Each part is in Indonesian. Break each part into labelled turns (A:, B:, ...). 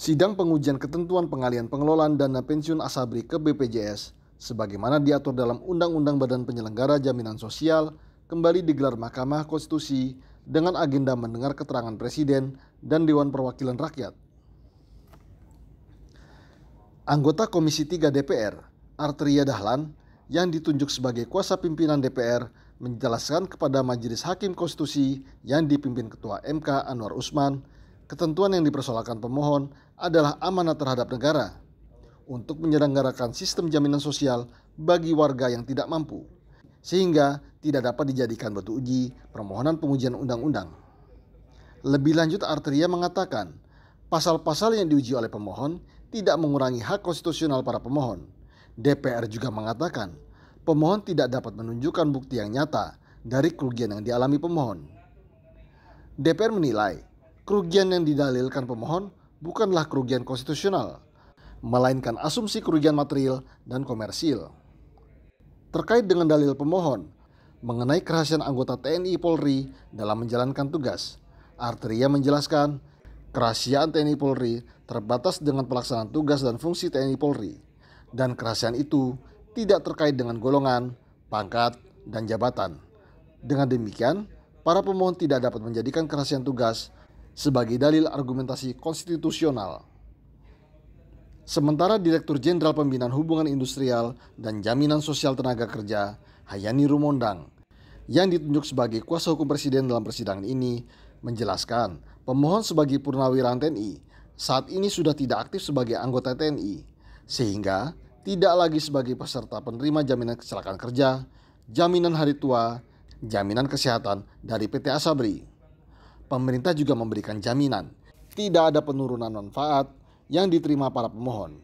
A: Sidang pengujian ketentuan pengalihan pengelolaan dana pensiun Asabri ke BPJS sebagaimana diatur dalam Undang-Undang Badan Penyelenggara Jaminan Sosial kembali digelar Mahkamah Konstitusi dengan agenda mendengar keterangan Presiden dan Dewan Perwakilan Rakyat. Anggota Komisi 3 DPR, Arteria Dahlan, yang ditunjuk sebagai kuasa pimpinan DPR, menjelaskan kepada Majelis Hakim Konstitusi yang dipimpin Ketua MK Anwar Usman, ketentuan yang dipersoalkan pemohon adalah amanat terhadap negara untuk menyelenggarakan sistem jaminan sosial bagi warga yang tidak mampu, sehingga tidak dapat dijadikan batu uji permohonan pengujian undang-undang. Lebih lanjut, Arteria mengatakan, pasal-pasal yang diuji oleh pemohon tidak mengurangi hak konstitusional para pemohon. DPR juga mengatakan, pemohon tidak dapat menunjukkan bukti yang nyata dari kerugian yang dialami pemohon. DPR menilai, kerugian yang didalilkan pemohon bukanlah kerugian konstitusional, melainkan asumsi kerugian material dan komersil. Terkait dengan dalil pemohon mengenai kerahasiaan anggota TNI Polri dalam menjalankan tugas, Arteria menjelaskan, kerahasiaan TNI Polri terbatas dengan pelaksanaan tugas dan fungsi TNI Polri, dan kerahasiaan itu tidak terkait dengan golongan, pangkat, dan jabatan. Dengan demikian, para pemohon tidak dapat menjadikan kerahasiaan tugas sebagai dalil argumentasi konstitusional. Sementara Direktur Jenderal Pembinaan Hubungan Industrial dan Jaminan Sosial Tenaga Kerja, Hayani Rumondang, yang ditunjuk sebagai kuasa hukum Presiden dalam persidangan ini, menjelaskan pemohon sebagai purnawirawan TNI saat ini sudah tidak aktif sebagai anggota TNI, sehingga tidak lagi sebagai peserta penerima jaminan kecelakaan kerja, jaminan hari tua, jaminan kesehatan dari PT Asabri. Pemerintah juga memberikan jaminan tidak ada penurunan manfaat yang diterima para pemohon.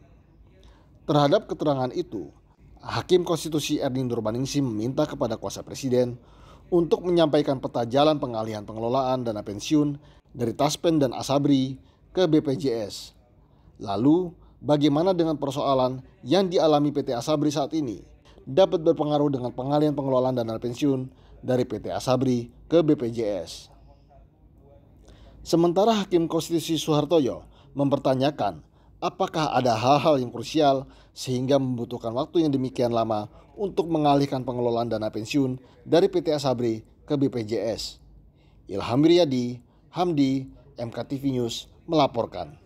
A: Terhadap keterangan itu, Hakim Konstitusi Ernie Nurbaningsi meminta kepada kuasa Presiden untuk menyampaikan peta jalan pengalihan pengelolaan dana pensiun dari Taspen dan Asabri ke BPJS. Lalu, bagaimana dengan persoalan yang dialami PT Asabri saat ini dapat berpengaruh dengan pengalihan pengelolaan dana pensiun dari PT Asabri ke BPJS. Sementara Hakim Konstitusi Suhartoyo mempertanyakan apakah ada hal-hal yang krusial sehingga membutuhkan waktu yang demikian lama untuk mengalihkan pengelolaan dana pensiun dari PT Asabri ke BPJS. Ilham Riyadi, Hamdi, MKTV News melaporkan.